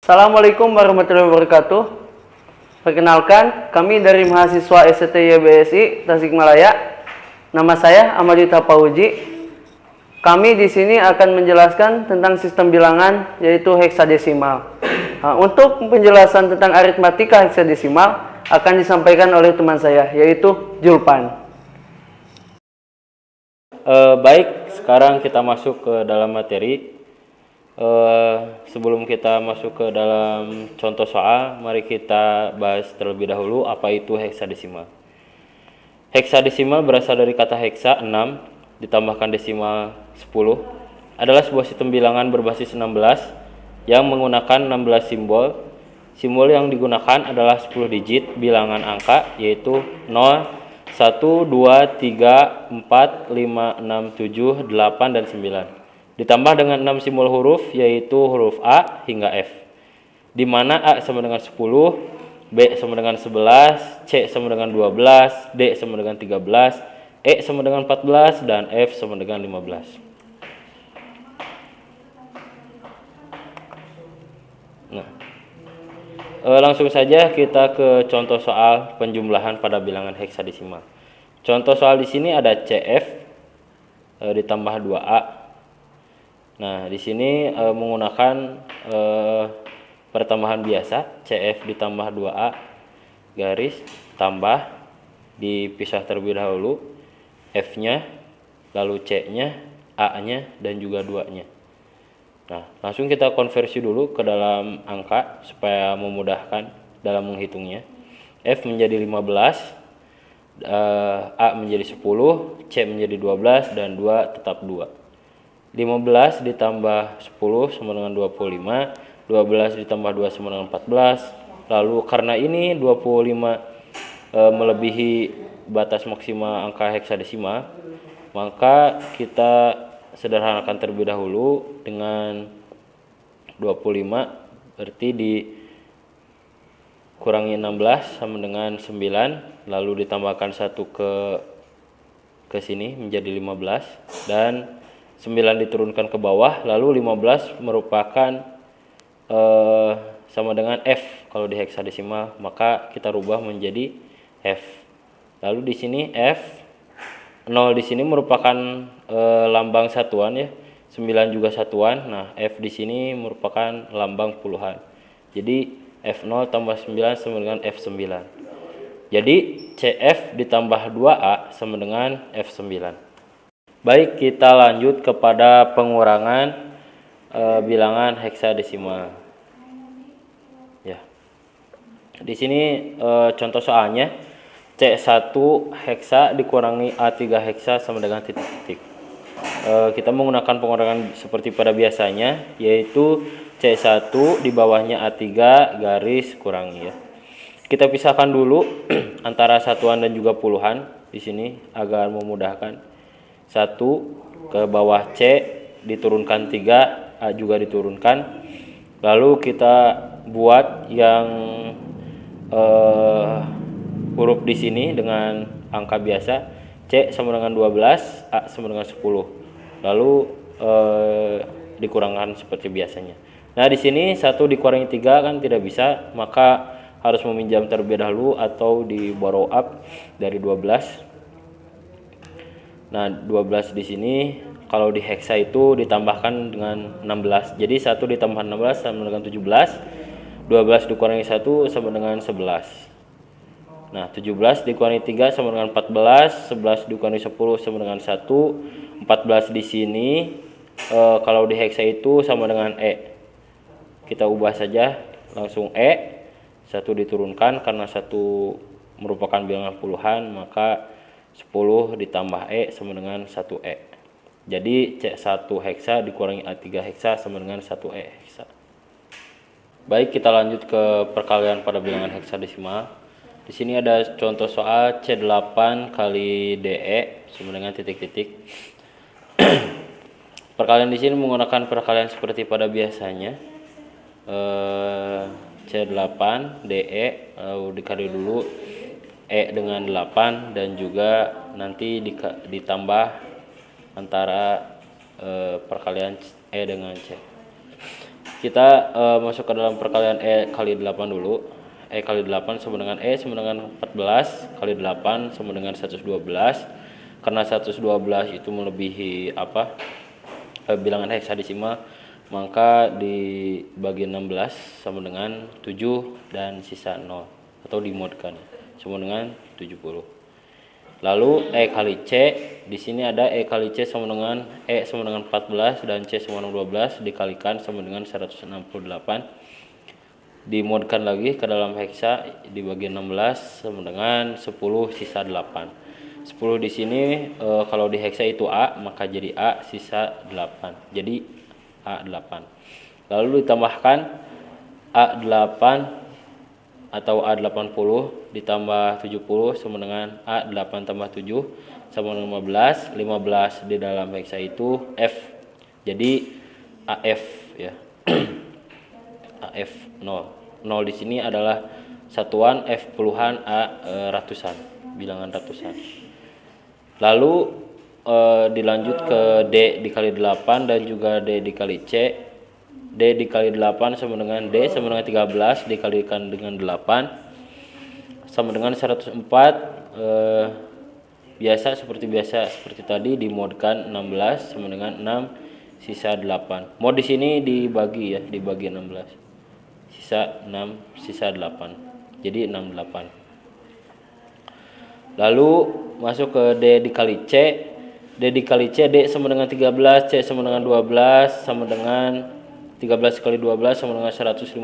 Assalamualaikum warahmatullahi wabarakatuh. Perkenalkan, kami dari mahasiswa STY BSI Tasikmalaya. Nama saya Ahmad Yuta Pauji. Kami di sini akan menjelaskan tentang sistem bilangan, yaitu heksadesimal. Untuk penjelasan tentang aritmatika heksadesimal akan disampaikan oleh teman saya, yaitu Julpan. Baik, sekarang kita masuk ke dalam materi. Sebelum kita masuk ke dalam contoh soal, mari kita bahas terlebih dahulu apa itu heksadesimal. Heksadesimal berasal dari kata heksa 6 ditambahkan desimal 10, adalah sebuah sistem bilangan berbasis 16 yang menggunakan 16 simbol. Simbol yang digunakan adalah 10 digit bilangan angka, yaitu 0, 1, 2, 3, 4, 5, 6, 7, 8, dan 9. Ditambah dengan 6 simbol huruf, yaitu huruf A hingga F, di mana A sama dengan 10, B sama dengan 11, C sama dengan 12, D sama dengan 13, E sama dengan 14, dan F sama dengan 15. Nah, langsung saja kita ke contoh soal penjumlahan pada bilangan heksadesimal. Contoh soal di sini ada CF ditambah 2A. Nah, di sini menggunakan pertambahan biasa, CF ditambah 2A, garis, tambah, dipisah terlebih dahulu, F-nya, lalu C-nya, A-nya, dan juga 2-nya. Nah, langsung kita konversi dulu ke dalam angka supaya memudahkan dalam menghitungnya. F menjadi 15, A menjadi 10, C menjadi 12, dan 2 tetap 2. 15 ditambah 10 sama dengan 25, 12 ditambah 2 sama dengan 14. Lalu karena ini 25 melebihi batas maksimal angka heksadesimal, maka kita sederhanakan terlebih dahulu dengan 25, berarti dikurangi 16 sama dengan 9, lalu ditambahkan 1 ke sini menjadi 15, dan 9 diturunkan ke bawah, lalu 15 merupakan sama dengan F kalau di heksadesimal, maka kita rubah menjadi F. Lalu di sini F 0 di sini merupakan lambang satuan ya, 9 juga satuan. Nah, F di sini merupakan lambang puluhan. Jadi F0 tambah 9 sama dengan F9. Jadi CF ditambah 2A sama dengan F9. Baik, kita lanjut kepada pengurangan bilangan heksadesimal. Ya. Di sini contoh soalnya, C1 heksa dikurangi A3 heksa sama dengan titik-titik. Kita menggunakan pengurangan seperti pada biasanya, yaitu C1 di bawahnya A3 garis kurangi ya. Kita pisahkan dulu antara satuan dan juga puluhan di sini agar memudahkan. 1 ke bawah C diturunkan 3, A juga diturunkan. Lalu kita buat yang huruf di sini dengan angka biasa, C sama dengan 12, A sama dengan 10. Lalu dikurangkan seperti biasanya. Nah, di sini 1 dikurangi 3 kan tidak bisa, maka harus meminjam terlebih dahulu atau di borrow up dari 12. Nah, 12 di sini kalau di heksa itu ditambahkan dengan 16. Jadi 1 ditambah 16 sama dengan 17. 12 dikurangi 1 sama dengan 11. Nah, 17 dikurangi 3 sama dengan 14, 11 dikurangi 10 sama dengan 1, 14 di sini kalau di heksa itu sama dengan E. Kita ubah saja langsung E, 1 diturunkan karena 1 merupakan bilangan puluhan, maka 10 ditambah E sama dengan 1E. Jadi C1 heksa dikurangi A3 heksa sama dengan 1E heksa. Baik, kita lanjut ke perkalian pada bilangan heksadesimal. Di sini ada contoh soal C8 kali DE sama dengan titik-titik. Perkalian di sini menggunakan perkalian seperti pada biasanya. C8 DE lalu dikali dulu E dengan 8 dan juga nanti ditambah antara perkalian E dengan C. Kita masuk ke dalam perkalian E kali 8 dulu. E kali 8 sama dengan E sama dengan 14 kali 8 sama dengan 112. Karena 112 itu melebihi bilangan heksadesimal, maka dibagi 16 sama dengan 7 dan sisa 0 atau dimodkan sama dengan 70. Lalu E kali C, di sini ada E kali C sama dengan E sama dengan 14 dan C sama dengan 12 dikalikan sama dengan 168. Dimodkan lagi ke dalam heksa dibagi 16 sama dengan 10 sisa 8. 10 di sini kalau di heksa itu A, maka jadi A sisa 8. Jadi A8. Lalu ditambahkan A8 atau A80 ditambah 70 sama dengan A8 tambah 7 sama dengan 15. 15 di dalam heksa itu F. Jadi AF ya. AF 0. 0 di sini adalah satuan, F puluhan, A ratusan, bilangan ratusan. Lalu dilanjut ke D dikali 8 dan juga D dikali C. D dikali 8 sama dengan D sama dengan 13 dikalikan dengan 8 sama dengan 104. Seperti tadi dimodkan 16 sama dengan 6 sisa 8. Mod di sini dibagi 16. Sisa 6 sisa 8. Jadi 68. Lalu masuk ke D dikali C. D dikali C, D sama dengan 13, C sama dengan 12 sama dengan 13 kali 12 sama dengan 156,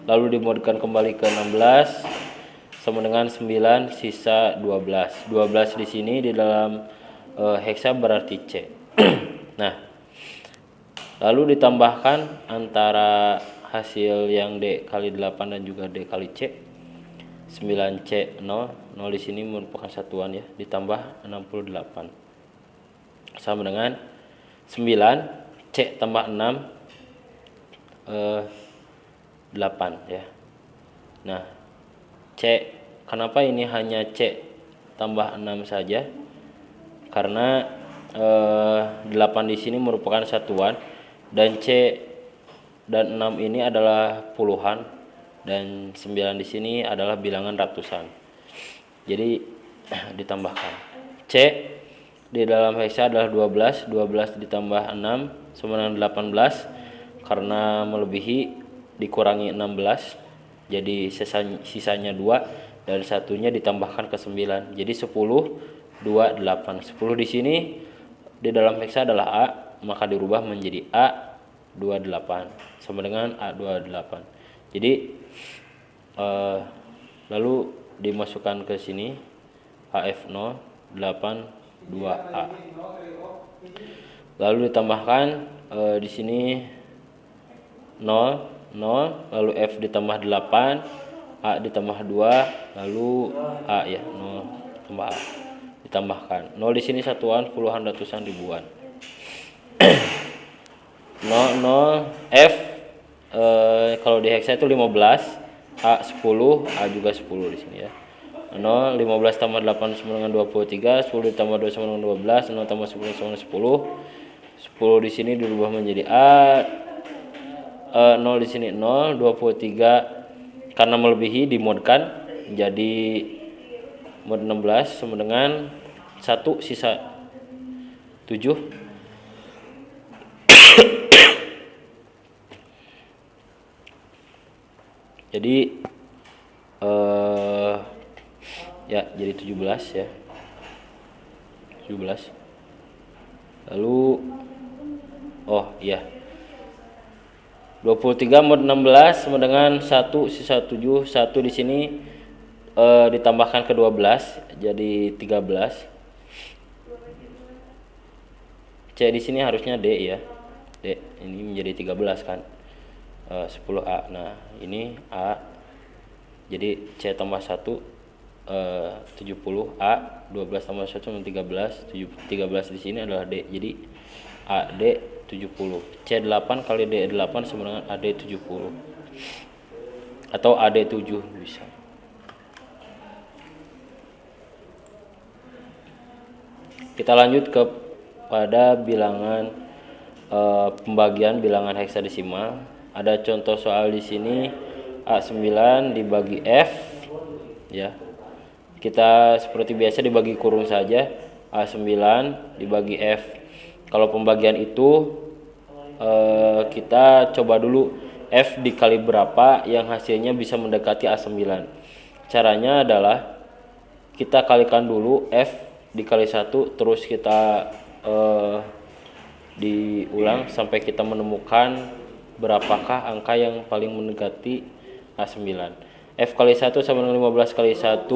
lalu dimodkan kembali ke 16 sama dengan 9 sisa 12. 12 di sini di dalam heksa berarti C. Nah, lalu ditambahkan antara hasil yang D kali 8 dan juga D kali C. 9C 0, 0 di sini merupakan satuan ya, ditambah 68 sama dengan 9 C tambah 6 8 ya. Nah, C, kenapa ini hanya C tambah 6 saja? Karena 8 di sini merupakan satuan dan C dan 6 ini adalah puluhan dan 9 di sini adalah bilangan ratusan. Jadi ditambahkan. C di dalam heksa adalah 12, 12 ditambah 6 sama dengan 18. Karena melebihi dikurangi 16, jadi sisanya 2 dan satunya ditambahkan ke 9. Jadi 10, 2, 8. 10 di sini di dalam heksa adalah A, maka dirubah menjadi A28 sama dengan A28. Jadi lalu dimasukkan ke sini AF0 8 2A. Lalu ditambahkan di sini 0, 0, lalu F ditambah 8, A ditambah 2, lalu A ya, 0 tambah A. Ditambahkan. 0 di sini satuan, puluhan, ratusan, ribuan. 0, 0, F kalau di heksa itu 15, A 10, A juga 10 di sini ya. 0, 15 tambah 8 sama dengan 23, 10 ditambah 2 sama dengan 12, 0 tambah 10 sama dengan 10. 10 di sini dirubah menjadi A. 0 di sini 0, 23 karena melebihi dimodkan jadi mod 16 sama dengan 1 sisa 7. Jadi ya jadi 17 ya. 17. Lalu iya. 23 mod 16 sama dengan 1 sisa 7. 1 di sini ditambahkan ke 12 jadi 13. C di sini harusnya D ya. D ini menjadi 13 kan. 10A. Nah, ini A. Jadi C tambah 1 70A, 12 tambah 1 sama 13. 13 di sini adalah D. Jadi AD 70. C8 kali D8 sama dengan AD 70. Atau AD 7 bisa. Kita lanjut kepada bilangan pembagian bilangan heksadesimal. Ada contoh soal di sini A9 dibagi F ya. Kita seperti biasa dibagi kurung saja, A9 dibagi F. Kalau pembagian itu kita coba dulu F dikali berapa yang hasilnya bisa mendekati A9. Caranya adalah kita kalikan dulu F dikali 1, terus kita diulang sampai kita menemukan berapakah angka yang paling mendekati A9. F kali 1 sama dengan 15 kali 1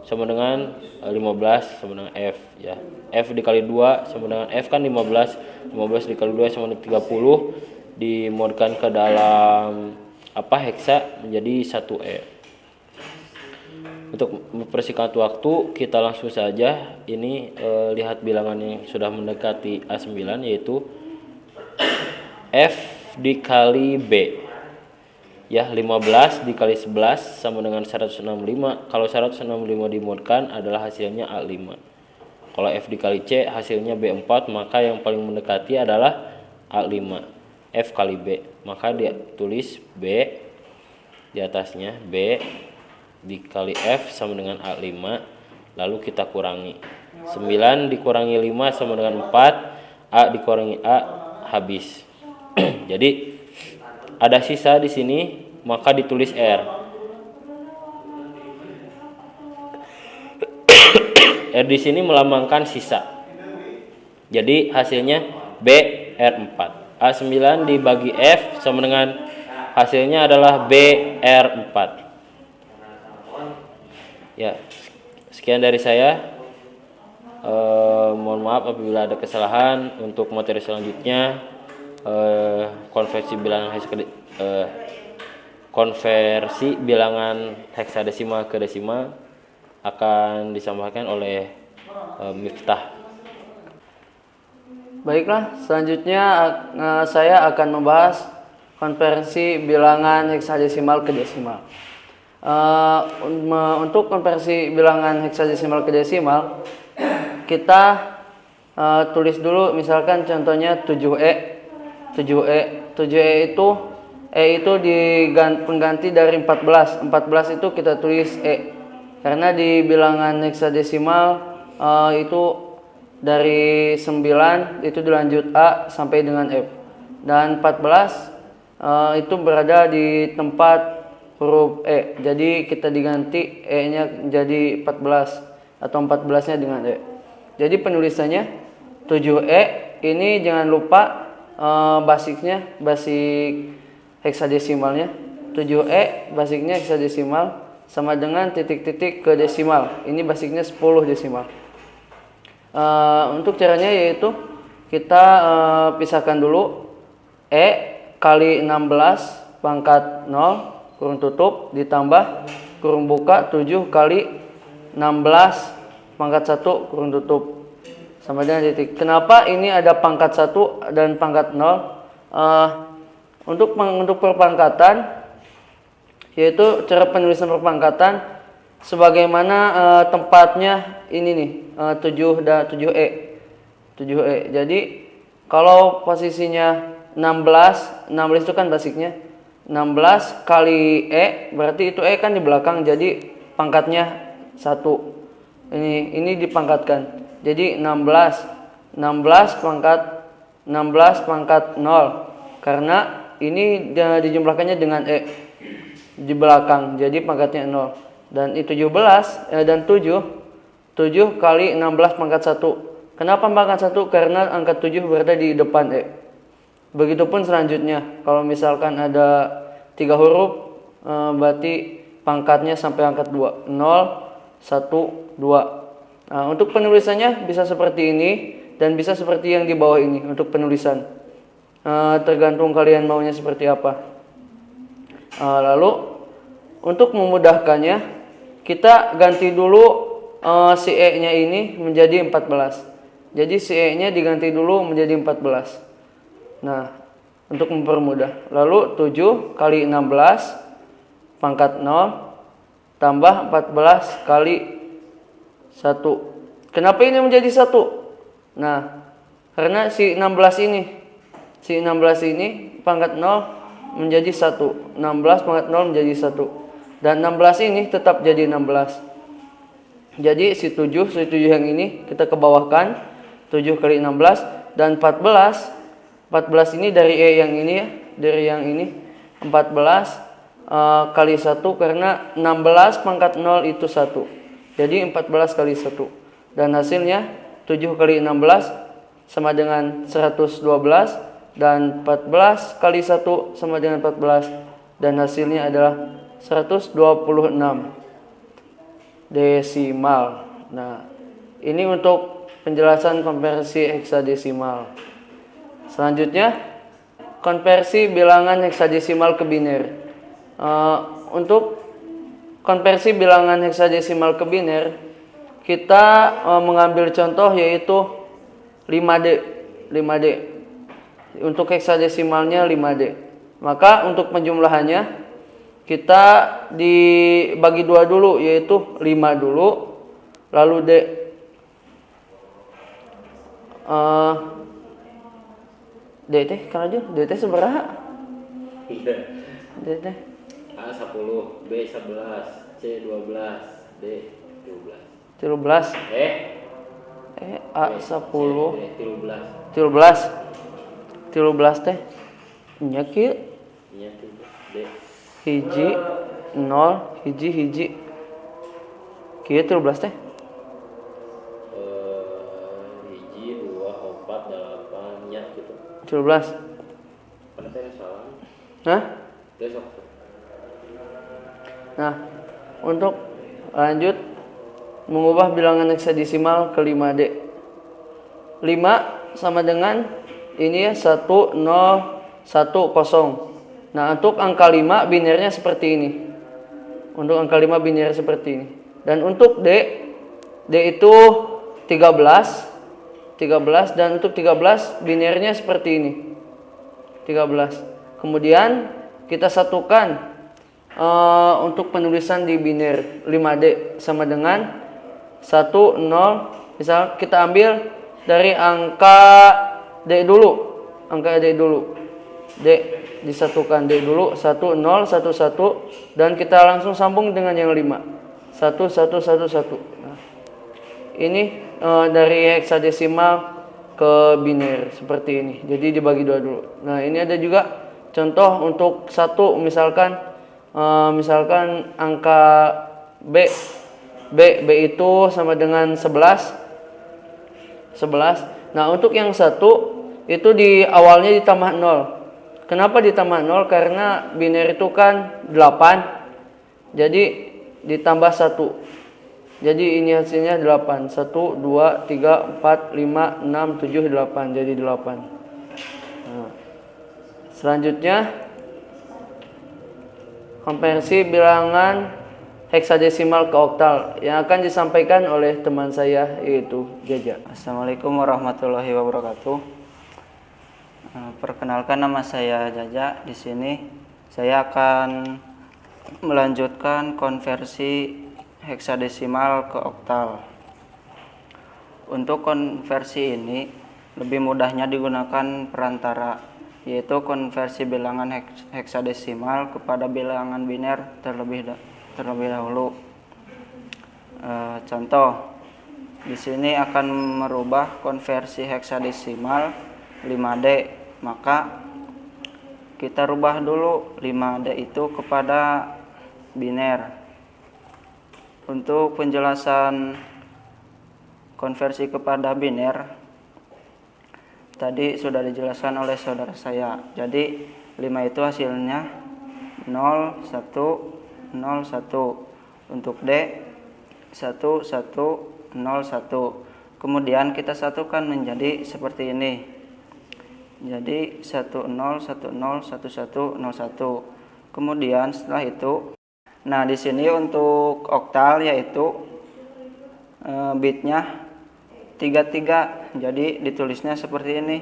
sama dengan 15 sama dengan F ya. F dikali 2 sama dengan F kan 15. 15 dikali 2 sama dengan 30, dimodkan ke dalam heksa menjadi 1E. Untuk mempersingkat waktu, kita langsung saja ini lihat bilangan yang sudah mendekati A9, yaitu F dikali B. Ya, 15 dikali 11 sama dengan 165. Kalau 165 dimodkan adalah hasilnya A5. Kalau F dikali C hasilnya B4, maka yang paling mendekati adalah A5. F kali B, maka dia tulis B di atasnya, B dikali F sama dengan A5, lalu kita kurangi. 9 dikurangi 5 sama dengan 4, A dikurangi A habis. Jadi ada sisa di sini, maka ditulis R. R di sini melambangkan sisa. Jadi hasilnya B R4. A9 dibagi F sama dengan hasilnya adalah B R4. Ya, sekian dari saya. Mohon maaf apabila ada kesalahan. Untuk materi selanjutnya, konversi bilangan heksadesimal ke desimal akan disampaikan oleh Miftah. Baiklah, selanjutnya saya akan membahas konversi bilangan heksadesimal ke desimal. Untuk konversi bilangan heksadesimal ke desimal, kita tulis dulu misalkan contohnya 7E. 7E itu pengganti dari 14. 14 itu kita tulis E. Karena di bilangan heksadesimal itu dari 9 itu dilanjut A sampai dengan F. Dan 14 itu berada di tempat huruf E. Jadi kita diganti E-nya menjadi 14 atau 14-nya dengan E. Jadi penulisannya 7E ini jangan lupa basik heksadesimalnya. 7E basicnya heksadesimal sama dengan titik-titik ke desimal. Ini basicnya 10 desimal. Untuk caranya yaitu kita pisahkan dulu E kali 16 pangkat 0 kurung tutup ditambah kurung buka 7 kali 16 pangkat 1 kurung tutup sama dengan titik. Kenapa ini ada pangkat 1 dan pangkat 0? Untuk perpangkatan, yaitu cara penulisan perpangkatan sebagaimana tempatnya ini nih, 7E. Jadi kalau posisinya 16 itu kan basicnya 16 kali E, berarti itu E kan di belakang, jadi pangkatnya 1. Ini dipangkatkan. Jadi 16 pangkat 0, karena ini dijumlahkannya dengan E di belakang, jadi pangkatnya 0. Dan itu 17 dan 7 kali 16 pangkat 1. Kenapa pangkat 1? Karena angka 7 berada di depan E. Begitupun selanjutnya, kalau misalkan ada 3 huruf, berarti pangkatnya sampai angka 2, 0, 1, 2. Nah, untuk penulisannya bisa seperti ini dan bisa seperti yang di bawah ini untuk penulisan. Tergantung kalian maunya seperti apa. Lalu untuk memudahkannya, kita ganti dulu si E-nya ini menjadi 14. Jadi si E-nya diganti dulu menjadi 14. Nah, untuk mempermudah. Lalu 7 kali 16 pangkat 0 tambah 14 kali 1. Kenapa ini menjadi 1? Nah, karena si 16 ini Si 16 ini pangkat 0 menjadi 1. 16 pangkat 0 menjadi 1. Dan 16 ini tetap jadi 16. Jadi si 7 yang ini kita ke bawahkan. 7 kali 16. Dan 14 ini dari E yang ini ya. Dari yang ini 14 kali 1 karena 16 pangkat 0 itu 1. Jadi 14 kali 1. Dan hasilnya 7 kali 16 sama dengan 112. Dan 14 kali 1 sama dengan 14. Dan hasilnya adalah 126 desimal. Nah, ini untuk penjelasan konversi heksadesimal. Selanjutnya, konversi bilangan heksadesimal ke biner. Untuk konversi bilangan heksadesimal ke biner, kita mengambil contoh yaitu 5D. Untuk heksadesimalnya 5D. Maka untuk penjumlahannya kita dibagi 2 dulu, yaitu 5 dulu, lalu D. D teh kan aja, D teh seberapa? D teh A 10, B 11, C 12, D 13. 13. A 10. 13. 13 teh nya kieu. Nya D. Hiji 0 hiji. Kieu 13 teh. Hiji 2 4 8 nya gitu. 13. Pada teh salah. Hah? Besok. Nah, untuk lanjut mengubah bilangan heksadesimal ke 5D. 5 sama dengan ini ya 1 0 1 0. Nah, untuk angka 5 binernya seperti ini. Untuk angka 5 biner seperti ini. Dan untuk D itu 13 dan untuk 13 binernya seperti ini. 13. Kemudian kita satukan untuk penulisan di biner 5D sama dengan 1 0. Misal kita ambil dari angka D dulu. Angka D dulu. D disatukan D dulu 1 0 1 1 dan kita langsung sambung dengan yang 5. 1 1 1 1. Nah, ini dari heksadesimal ke biner seperti ini. Jadi dibagi 2 dulu. Nah, ini ada juga contoh untuk 1 misalkan angka B itu sama dengan 11. Nah, untuk yang 1 itu di awalnya ditambah 0. Kenapa ditambah 0? Karena biner itu kan 8. Jadi ditambah 1. Jadi ini hasilnya 8. 1 2 3 4 5 6 7 8. Jadi 8. Nah, selanjutnya konversi bilangan heksadesimal ke oktal yang akan disampaikan oleh teman saya yaitu Jaja. Assalamualaikum warahmatullahi wabarakatuh. Perkenalkan, nama saya Jaja. Di sini saya akan melanjutkan konversi heksadesimal ke oktal. Untuk konversi ini lebih mudahnya digunakan perantara, yaitu konversi bilangan heksadesimal kepada bilangan biner terlebih dahulu. Contoh, di sini akan merubah konversi heksadesimal 5D, maka kita rubah dulu 5D itu kepada biner. Untuk penjelasan konversi kepada biner tadi sudah dijelaskan oleh saudara saya. Jadi 5 itu hasilnya 0 1 0 1. Untuk D 1 1 0 1. Kemudian kita satukan menjadi seperti ini. Jadi 1 0 1 0 1 1 0 1. Kemudian setelah itu, nah di sini untuk oktal yaitu bitnya 33. Jadi ditulisnya seperti ini.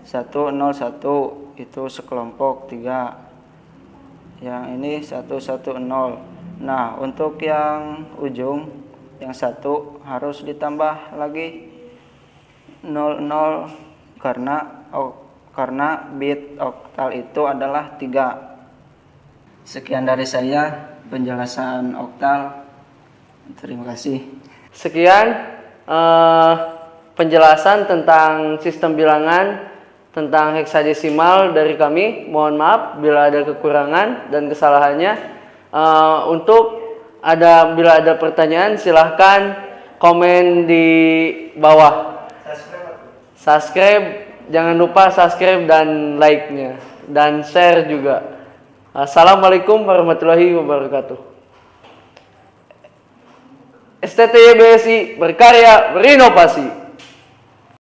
101 itu sekelompok 3. Yang ini 110. Nah, untuk yang ujung yang 1 harus ditambah lagi 00 karena karena bit oktal itu adalah 3. Sekian dari saya penjelasan oktal. Terima kasih. Sekian penjelasan tentang sistem bilangan tentang heksadesimal dari kami. Mohon maaf bila ada kekurangan dan kesalahannya. Bila ada pertanyaan silahkan komen di bawah. Subscribe, jangan lupa subscribe dan like-nya dan share juga. Assalamualaikum warahmatullahi wabarakatuh. STTY BSI berkarya berinovasi.